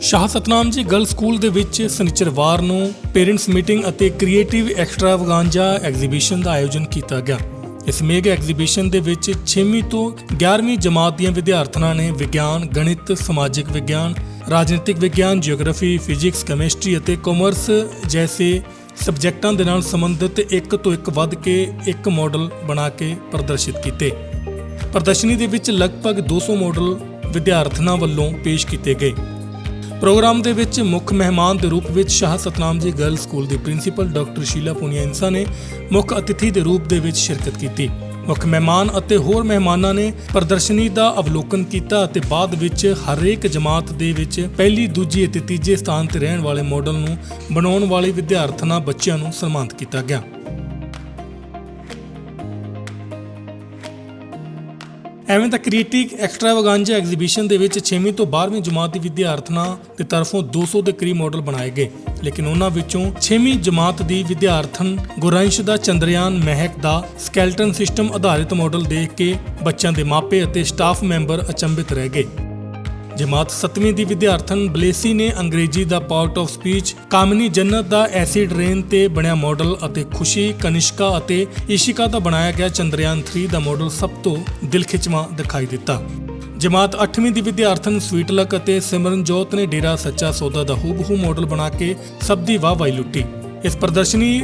ਸ਼ਾਹ ਸਤਨਾਮ ਜੀ girl school ਦੇ ਵਿੱਚ ਸ਼ਨੀਚਰਵਾਰ ਨੂੰ ਪੇਰੈਂਟਸ ਮੀਟਿੰਗ ਅਤੇ ਕ੍ਰੀਏਟਿਵ ਐਕਸਟਰਾਵਾਗਾਂਜਾ ਐਗਜ਼ੀਬਿਸ਼ਨ ਦਾ ਆਯੋਜਨ ਕੀਤਾ ਗਿਆ। ਇਸ ਮੇਗਾ ਐਗਜ਼ੀਬਿਸ਼ਨ ਦੇ ਵਿੱਚ 6ਵੀਂ ਤੋਂ 11ਵੀਂ ਜਮਾਤ ਦੀਆਂ ਵਿਦਿਆਰਥਣਾਂ ਨੇ ਵਿਗਿਆਨ, ਗਣਿਤ, ਸਮਾਜਿਕ ਵਿਗਿਆਨ, ਰਾਜਨੀਤਿਕ ਵਿਗਿਆਨ, ਜਿਓਗ੍ਰਾਫੀ, ਫਿਜ਼ਿਕਸ, ਕੈਮਿਸਟਰੀ ਅਤੇ ਕਾਮਰਸ ਜੈਸੇ ਸਬਜੈਕਟਾਂ ਦੇ ਨਾਲ ਸੰਬੰਧਿਤ ਇੱਕ ਤੋਂ ਇੱਕ ਵੱਧ ਕੇ ਇੱਕ ਮਾਡਲ ਬਣਾ ਕੇ ਪ੍ਰਦਰਸ਼ਿਤ ਕੀਤੇ। ਪ੍ਰਦਰਸ਼ਨੀ ਦੇ ਵਿੱਚ ਲਗਭਗ 200 ਮਾਡਲ ਵਿਦਿਆਰਥਣਾਂ ਵੱਲੋਂ ਪੇਸ਼ ਕੀਤੇ ਗਏ। ਪ੍ਰੋਗਰਾਮ ਦੇ ਵਿੱਚ ਮੁੱਖ ਮਹਿਮਾਨ ਦੇ ਰੂਪ ਵਿੱਚ ਸ਼ਾਹ ਸਤਨਾਮ ਜੀ ਗਰਲ ਸਕੂਲ ਦੀ ਪ੍ਰਿੰਸੀਪਲ ਡਾਕਟਰ ਸ਼ੀਲਾ ਪੂਨੀਆ ਇੰਸਾ ਨੇ ਮੁੱਖ ਅਤਿਥੀ ਦੇ ਰੂਪ ਦੇ ਵਿੱਚ ਸ਼ਿਰਕਤ ਕੀਤੀ। ਮੁੱਖ ਮਹਿਮਾਨ ਅਤੇ ਹੋਰ ਮਹਿਮਾਨਾਂ ਨੇ ਪ੍ਰਦਰਸ਼ਨੀ ਦਾ ਅਵਲੋਕਨ ਕੀਤਾ ਅਤੇ ਬਾਅਦ ਵਿੱਚ ਹਰੇਕ ਜਮਾਤ ਦੇ ਵਿੱਚ ਪਹਿਲੀ, ਦੂਜੀ ਅਤੇ ਤੀਜੇ ਸਥਾਨ ਤੇ ਰਹਿਣ ਵਾਲੇ ਮਾਡਲ ਨੂੰ ਬਣਾਉਣ ਵਾਲੇ ਵਿਦਿਆਰਥਣਾਂ ਬੱਚਿਆਂ ਨੂੰ ਸਨਮਾਨਿਤ ਕੀਤਾ ਗਿਆ। ਐਵੇਂ ਤਾਂ ਕ੍ਰੀਏਟਿਵ ਐਕਸਟਰਾਵਾਗਾਂਜਾ ਐਗਜ਼ੀਬਿਸ਼ਨ ਦੇ ਵਿੱਚ 6ਵੀਂ ਤੋਂ 12ਵੀਂ ਜਮਾਤ ਦੀ ਵਿਦਿਆਰਥਣਾਂ ਦੀ ਤਰਫੋਂ 200 ਦੇ ਕਰੀਬ ਮਾਡਲ ਬਣਾਏ ਗਏ, ਲੇਕਿਨ ਉਹਨਾਂ ਵਿੱਚੋਂ 6ਵੀਂ ਜਮਾਤ ਦੀ ਵਿਦਿਆਰਥਣ ਗੁਰੰਸ਼ ਦਾ ਚੰਦਰਯਾਨ ਮਹਿਕ ਦਾ ਸਕੈਲਟਨ ਸਿਸਟਮ ਆਧਾਰਿਤ ਮਾਡਲ ਦੇਖ ਕੇ ਬੱਚਿਆਂ ਦੇ ਮਾਪੇ ਅਤੇ ਸਟਾਫ ਮੈਂਬਰ ਅਚੰਭਿਤ ਰਹਿ ਗਏ। ਜਮਾਤ 7ਵੀਂ ਦੀ ਵਿਦਿਆਰਥਣ ਬਲੇਸੀ ਨੇ ਅੰਗਰੇਜ਼ੀ ਦਾ ਪਾਰਟ ਆਫ ਸਪੀਚ, ਕਾਮਨੀ ਜੰਨਤ ਦਾ ਐਸਿਡ ਰੇਨ ਤੇ ਬਣਿਆ ਮਾਡਲ ਅਤੇ ਖੁਸ਼ੀ, ਕਨਿਸ਼ਕਾ ਅਤੇ ਇਸ਼ਿਕਾ ਦਾ ਬਣਾਇਆ ਗਿਆ ਚੰਦਰਯਾਨ 3 ਦਾ ਮਾਡਲ ਸਭ ਤੋਂ ਦਿਲਖਿੱਚਵਾਂ ਦਿਖਾਈ ਦਿੱਤਾ। ਜਮਾਤ 8ਵੀਂ ਦੀ ਵਿਦਿਆਰਥਣ ਸਵੀਟਲਕ ਅਤੇ ਸਿਮਰਨਜੋਤ ਨੇ ਡੇਰਾ ਸੱਚਾ ਸੌਦਾ ਦਾ ਹੂਬਹੂ ਮਾਡਲ ਬਣਾ ਕੇ ਸਭ ਦੀ ਵਾਹਵਾਹੀ ਲੁੱਟੀ। ਇਸ ਪ੍ਰਦਰਸ਼ਨੀ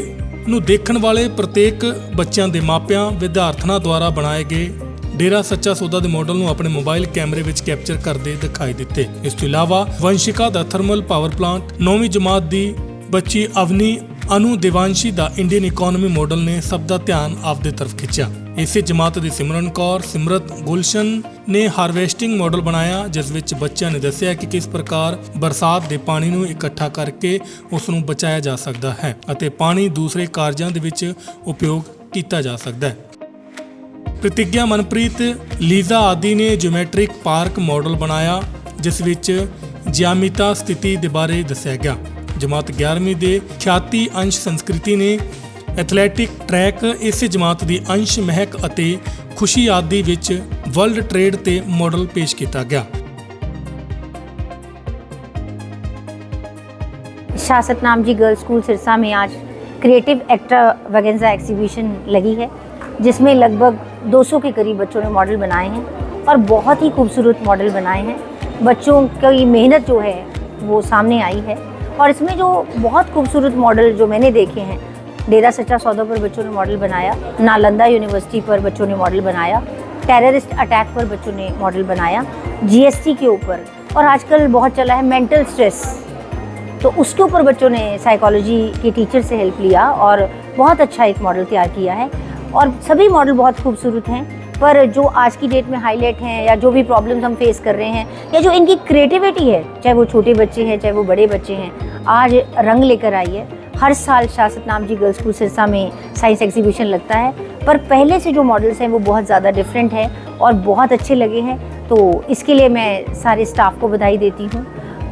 ਨੂੰ ਦੇਖਣ ਵਾਲੇ ਪ੍ਰਤੀਕ ਬੱਚਿਆਂ ਦੇ ਮਾਪਿਆਂ ਵਿਦਿਆਰਥਣਾਂ ਦੁਆਰਾ ਬਣਾਏ ਗਏ ਡੇਰਾ ਸੱਚਾ ਸੌਦਾ ਦੇ ਮਾਡਲ ਨੂੰ ਆਪਣੇ ਮੋਬਾਈਲ ਕੈਮਰੇ ਵਿੱਚ ਕੈਪਚਰ ਕਰਦੇ ਦਿਖਾਈ ਦਿੱਤੇ। ਇਸ ਤੋਂ ਇਲਾਵਾ ਵੰਸ਼ਿਕਾ ਦਾ ਥਰਮਲ ਪਾਵਰ ਪਲਾਂਟ, 9ਵੀਂ ਜਮਾਤ ਦੀ ਬੱਚੀ ਅਵਨੀ ਅਨੂ ਦੇਵਾਂਸ਼ੀ ਦਾ ਇੰਡੀਅਨ ਇਕਨੋਮੀ ਮਾਡਲ ਨੇ ਸਭ ਦਾ ਧਿਆਨ ਆਪਦੇ ਤਰਫ ਖਿੱਚਿਆ। ਇਸੇ ਜਮਾਤ ਦੀ ਸਿਮਰਨ ਕੌਰ, ਸਿਮਰਤ ਗੁਲਸ਼ਨ ਨੇ ਹਾਰਵੈਸਟਿੰਗ ਮਾਡਲ ਬਣਾਇਆ, ਜਿਸ ਵਿੱਚ ਬੱਚਿਆਂ ਨੇ ਦੱਸਿਆ ਕਿ ਕਿਸ ਪ੍ਰਕਾਰ ਬਰਸਾਤ ਦੇ ਪਾਣੀ ਨੂੰ ਇਕੱਠਾ ਕਰਕੇ ਉਸ ਨੂੰ ਬਚਾਇਆ ਜਾ ਸਕਦਾ ਹੈ ਅਤੇ ਪਾਣੀ ਦੂਸਰੇ ਕਾਰਜਾਂ ਦੇ ਵਿੱਚ ਉਪਯੋਗ ਕੀਤਾ ਜਾ ਸਕਦਾ ਹੈ। ਪ੍ਰਤੀਗਿਆ, ਮਨਪ੍ਰੀਤ, ਲੀਜ਼ਾ ਆਦਿ ਨੇ ਜਿਓਮੈਟ੍ਰਿਕ ਪਾਰਕ ਮਾਡਲ ਬਣਾਇਆ, ਜਿਸ ਵਿੱਚ ਜਿਆਮਿਤਾ ਸਥਿਤੀ ਦੇ ਬਾਰੇ ਦੱਸਿਆ ਗਿਆ। ਜਮਾਤ 11ਵੀਂ ਦੇ ਖਿਆਤੀ ਅੰਸ਼ ਸੰਸਕ੍ਰਿਤੀ ਨੇ ਐਥਲੈਟਿਕ ਟਰੈਕ, ਇਸੇ ਜਮਾਤ ਦੀ ਅੰਸ਼ ਮਹਿਕ ਅਤੇ ਖੁਸ਼ੀ ਆਦਿ ਵਿੱਚ ਵਰਲਡ ਟ੍ਰੇਡ ਤੇ ਮਾਡਲ ਪੇਸ਼ ਕੀਤਾ ਗਿਆ। शाह सतनाम जी गर्ल्स स्कूल सिरसा में आज क्रिएटिव एक्स्ट्रावागेंजा एग्जीबिशन लगी है, जिसमें लगभग 200 के करीब बच्चों ने मॉडल बनाए हैं और बहुत ही खूबसूरत मॉडल बनाए हैं। बच्चों की मेहनत जो है वो सामने आई है और इसमें जो बहुत खूबसूरत मॉडल जो मैंने देखे हैं, डेरा सच्चा सौदा पर बच्चों ने मॉडल बनाया, नालंदा यूनिवर्सिटी पर बच्चों ने मॉडल बनाया, टेररिस्ट अटैक पर बच्चों ने मॉडल बनाया, GST के ऊपर, और आजकल बहुत चला है मेंटल स्ट्रेस, तो उसके ऊपर बच्चों ने साइकोलॉजी के टीचर से हेल्प लिया और बहुत अच्छा एक मॉडल तैयार किया है। और सभी मॉडल बहुत खूबसूरत हैं, पर जो आज की डेट में हाईलाइट हैं या जो भी प्रॉब्लम्स हम फेस कर रहे हैं या जो इनकी क्रिएटिविटी है, चाहे वो छोटे बच्चे हैं चाहे वो बड़े बच्चे हैं, आज रंग लेकर आई है। हर साल शाह सतनाम जी गर्ल्स स्कूल सिरसा में साइंस एग्जीबिशन लगता है, पर पहले से जो मॉडल्स हैं वो बहुत ज़्यादा डिफरेंट है और बहुत अच्छे लगे हैं। तो इसके लिए मैं सारे स्टाफ को बधाई देती हूँ,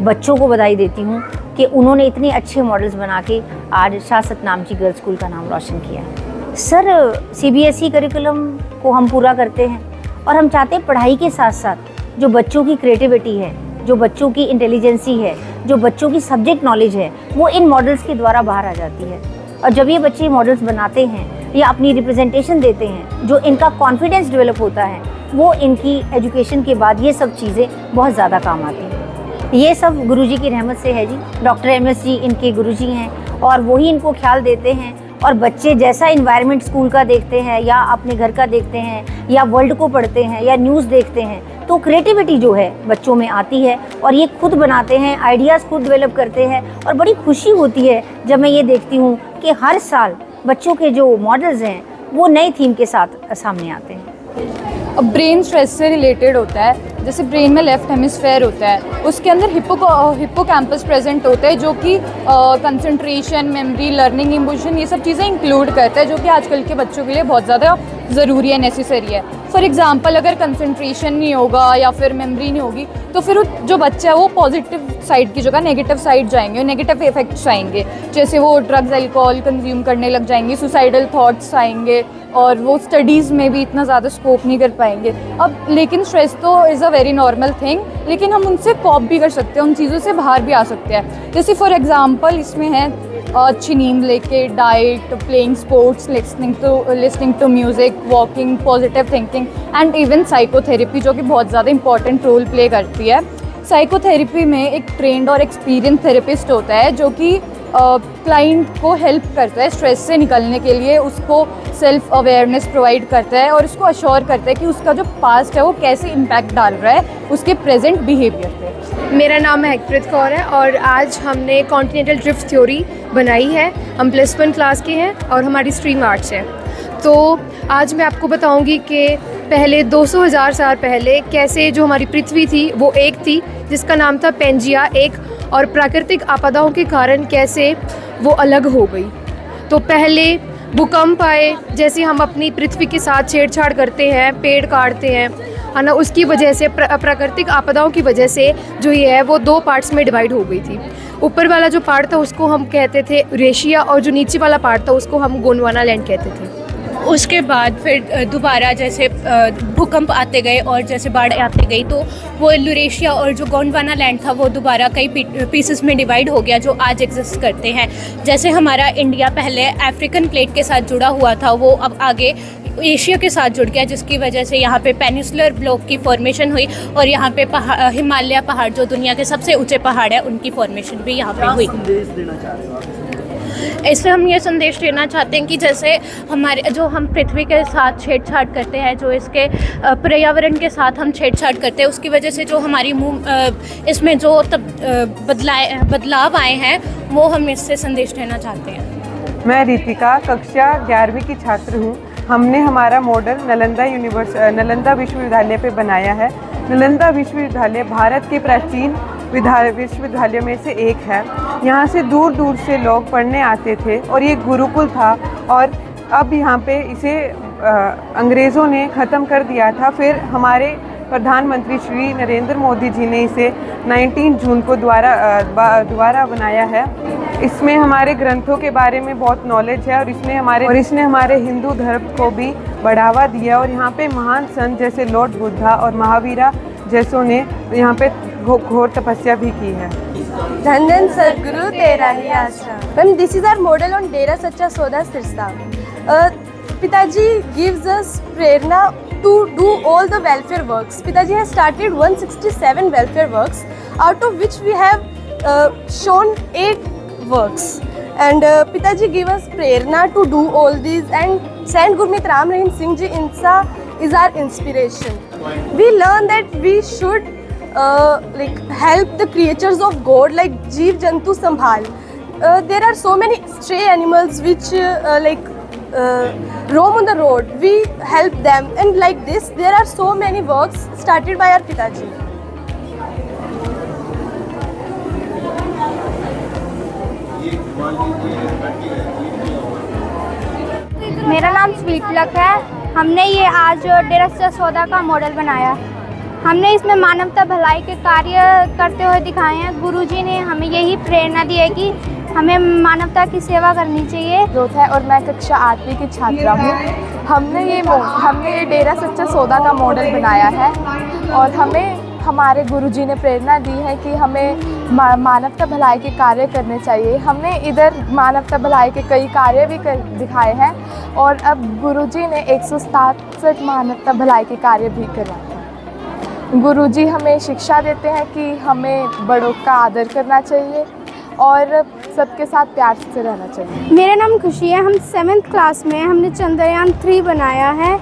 बच्चों को बधाई देती हूँ कि उन्होंने इतने अच्छे मॉडल्स बना के आज शाह सतनाम जी गर्ल्स स्कूल का नाम रोशन किया है। सर, CBSE करिकुलम को हम पूरा करते हैं और हम चाहते हैं पढ़ाई के साथ साथ जो बच्चों की क्रिएटिविटी है, जो बच्चों की इंटेलिजेंसी है, जो बच्चों की सब्जेक्ट नॉलेज है, वो इन मॉडल्स के द्वारा बाहर आ जाती है। और जब ये बच्चे मॉडल्स बनाते हैं या अपनी रिप्रेजेंटेशन देते हैं, जो इनका कॉन्फिडेंस डेवलप होता है, वो इनकी एजुकेशन के बाद ये सब चीज़ें बहुत ज़्यादा काम आती हैं। ये सब गुरुजी की रहमत से है जी। डॉक्टर MS जी इनके गुरुजी हैं और वही इनको ख्याल देते हैं, और बच्चे जैसा इन्वायरमेंट स्कूल का देखते हैं या अपने घर का देखते हैं या वर्ल्ड को पढ़ते हैं या न्यूज़ देखते हैं, तो क्रिएटिविटी जो है बच्चों में आती है और ये खुद बनाते हैं, आइडियाज़ खुद डेवलप करते हैं। और बड़ी खुशी होती है जब मैं ये देखती हूँ कि हर साल बच्चों के जो मॉडल्स हैं वो नए थीम के साथ सामने आते हैं। अब ब्रेन स्ट्रेस से रिलेटेड होता है, जैसे ब्रेन में लेफ्ट हेमिस्फेयर होता है, उसके अंदर हिप्पोकैम्पस प्रेजेंट होता है, जो कि कंसंट्रेशन, मेमोरी, लर्निंग, इमोशन, ये सब चीज़ें इंक्लूड करता है, जो कि आजकल के बच्चों के लिए बहुत ज़्यादा ज़रूरी है, नेसेसरी है। फॉर एग्जांपल अगर कंसंट्रेशन नहीं होगा या फिर मेमोरी नहीं होगी तो फिर जो बच्चा है वो पॉजिटिव साइड की जगह नेगेटिव साइड जाएंगे, नेगेटिव इफेक्ट्स आएंगे, जैसे वो ड्रग्स अल्कोहल कंज्यूम करने लग जाएंगे, सुसाइडल थॉट्स आएंगे और वो स्टडीज़ में भी इतना ज़्यादा स्कोप नहीं कर पाएंगे। अब लेकिन स्ट्रेस तो is a very normal thing, लेकिन हम उनसे कॉप भी कर सकते हैं, उन चीज़ों से बाहर भी आ सकते हैं। जैसे फॉर एग्जांपल इसमें है अच्छी नींद लेके, diet, playing sports, listening to music, walking, positive thinking and even psychotherapy, जो कि बहुत ज़्यादा इंपॉर्टेंट रोल प्ले करती है। साइकोथेरेपी में एक ट्रेंड और एक्सपीरियंस थेरेपिस्ट होता है जो कि क्लाइंट को हेल्प करता है स्ट्रेस से निकलने के लिए, उसको सेल्फ अवेयरनेस प्रोवाइड करता है और उसको अश्योर करता है कि उसका जो पास्ट है वो कैसे इम्पैक्ट डाल रहा है उसके प्रेजेंट बिहेवियर पे। मेरा नाम महकप्रीत कौर है और आज हमने कॉन्टिनेंटल ड्रिफ्ट थ्योरी बनाई है। हम +1 क्लास के हैं और हमारी स्ट्रीम आर्ट्स है। तो आज मैं आपको बताऊंगी कि पहले 200,000 साल पहले कैसे जो हमारी पृथ्वी थी वो एक थी जिसका नाम था पेंजिया एक, और प्राकृतिक आपदाओं के कारण कैसे वो अलग हो गई। तो पहले भूकंप आए, जैसे हम अपनी पृथ्वी के साथ छेड़छाड़ करते हैं, पेड़ काटते हैं, है ना, उसकी वजह से प्राकृतिक आपदाओं की वजह से जो ये है वो 2 पार्ट्स में डिवाइड हो गई थी। ऊपर वाला जो पार्ट था उसको हम कहते थे यूरेशिया और जो नीचे वाला पार्ट था उसको हम गोंडवाना लैंड कहते थे। उसके बाद फिर दोबारा जैसे भूकंप आते गए और जैसे बाढ़ आते गई तो वो यूरेशिया और जो गोंडवाना लैंड था वो दोबारा कई पीसेस में डिवाइड हो गया जो आज एग्जिस्ट करते हैं। जैसे हमारा इंडिया पहले अफ्रीकन प्लेट के साथ जुड़ा हुआ था, वो अब आगे एशिया के साथ जुड़ गया, जिसकी वजह से यहाँ पे पेनिसुलर ब्लॉक की फॉर्मेशन हुई और यहाँ पे हिमालय पहाड़ जो दुनिया के सबसे ऊंचे पहाड़ है उनकी फॉर्मेशन भी यहाँ पे हुई। इससे हम ये संदेश देना चाहते हैं कि जैसे हमारे जो हम पृथ्वी के साथ छेड़छाड़ करते हैं, जो इसके पर्यावरण के साथ हम छेड़छाड़ करते हैं, उसकी वजह से जो हमारी इसमें जो बदलाव आए हैं वो हम इससे संदेश देना चाहते हैं। मैं रितिका कक्षा 11वीं की छात्र हूँ। हमने हमारा मॉडल नालंदा विश्वविद्यालय पे बनाया है। नालंदा विश्वविद्यालय भारत के प्राचीन विश्वविद्यालयों में से एक है। यहाँ से दूर दूर से लोग पढ़ने आते थे और ये गुरुकुल था, और अब यहाँ पे इसे अंग्रेज़ों ने ख़त्म कर दिया था। फिर हमारे प्रधानमंत्री श्री नरेंद्र मोदी जी ने इसे 19 जून को दोबारा बनाया है। इसमें हमारे ग्रंथों के बारे में बहुत नॉलेज है और इसने हमारे हिंदू धर्म को भी बढ़ावा दिया। और यहाँ पे महान संत जैसे लॉर्ड बुद्धा और महावीरा जैसों ने यहाँ पे घोर तपस्या भी की है। धन धन सदगुरु तेरा ही आशा। Ma'am, this is our model on Dera Sacha Soda Sirsa. Pitaji gives us prerna to do all the welfare works. Pitaji has started 167 welfare works, out of which we have shown 8 works. And Pitaji give us prerna to do all these. And Saint Gurmeet Ram Rahim Singh Ji Insa is our inspiration. We learn that we should help the creatures of God, like Jeev Jantu Sambhal. There are so many stray animals which roam on the road. We help them, and like this there are so many works started by our Pitaji. मेरा नाम स्वीटलक है। हमने ये आज डेरा सच्चा सौदा का model बनाया। हमने इसमें मानवता भलाई के कार्य करते हुए दिखाए हैं। गुरुजी ने हमें यही प्रेरणा दी है कि हमें मानवता की सेवा करनी चाहिए। है और मैं कक्षा 8वीं की छात्रा हूँ। हमने ये डेरा सच्चा सौदा का मॉडल बनाया है और हमें हमारे गुरुजी ने प्रेरणा दी है कि हमें मानवता भलाई के कार्य करने चाहिए। हमने इधर मानवता भलाई के कई कार्य भी दिखाए हैं और अब गुरुजी ने 167 मानवता भलाई के कार्य भी करवाए हैं। गुरुजी हमें शिक्षा देते हैं कि हमें बड़ों का आदर करना चाहिए और सबके साथ प्यार से रहना चाहिए। मेरा नाम खुशी है। हम 7th क्लास में हमने चंद्रयान 3 बनाया है।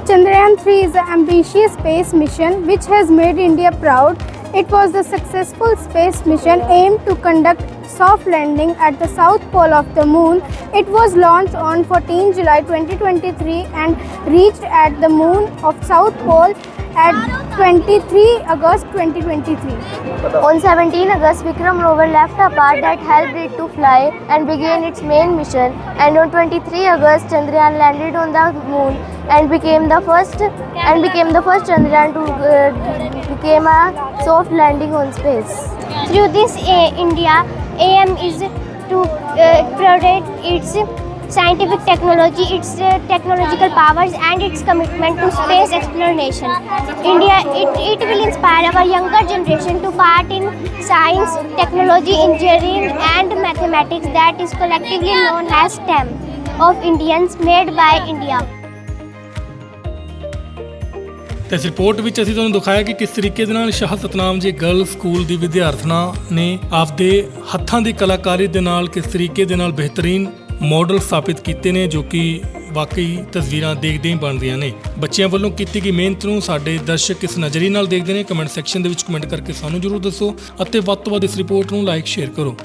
Chandrayaan 3 is an ambitious space mission which has made India proud. It was the successful space mission aimed to conduct soft landing at the south pole of the moon. It was launched on 14 July 2023 and reached at the moon of south pole at 23 August 2023. On 17 August, Vikram rover left a part that helped it to fly and began its main mission. And on 23 August, Chandrayaan landed on the moon and became the first Chandrayaan to became a soft landing on space. Through this, India aim is to protect its scientific technology, its technological powers and its commitment to space exploration. It will inspire our younger generation to part in science, technology, engineering and mathematics that is collectively known as STEM of Indians made by India. ਤੇ ਇਸ report ਵਿੱਚ ਅਸੀਂ ਤੁਹਾਨੂੰ ਦਿਖਾਇਆ ਕਿ ਕਿਸ ਤਰੀਕੇ ਦੇ ਨਾਲ ਸ਼ਾਹ ਸਤਨਾਮ ਜੀ ਗਰਲ ਸਕੂਲ ਦੀ ਵਿਦਿਆਰਥਣਾਂ ਨੇ ਆਪਦੇ ਹੱਥਾਂ ਦੀ ਕਲਾਕਾਰੀ ਦੇ ਨਾਲ ਕਿਸ ਤਰੀਕੇ ਦੇ ਨਾਲ ਬਿਹਤਰੀਨ ਮਾਡਲ ਸਥਾਪਿਤ ਕੀਤੇ ਨੇ, ਜੋ ਕਿ ਵਾਕਈ ਤਸਵੀਰਾਂ ਦੇਖਦੇ ਹੀ ਬਣਦੀਆਂ ਨੇ। ਬੱਚਿਆਂ ਵੱਲੋਂ ਕੀਤੀ ਗਈ ਮਿਹਨਤ ਨੂੰ ਸਾਡੇ ਦਰਸ਼ਕ ਕਿਸ ਨਜ਼ਰੀਏ ਨਾਲ ਦੇਖਦੇ ਨੇ, ਕਮੈਂਟ ਸੈਕਸ਼ਨ ਦੇ ਵਿੱਚ ਕਮੈਂਟ ਕਰਕੇ ਸਾਨੂੰ ਜ਼ਰੂਰ ਦੱਸੋ ਅਤੇ ਵੱਧ ਤੋਂ ਵੱਧ ਇਸ ਰਿਪੋਰਟ ਨੂੰ ਲਾਈਕ ਸ਼ੇਅਰ ਕਰੋ।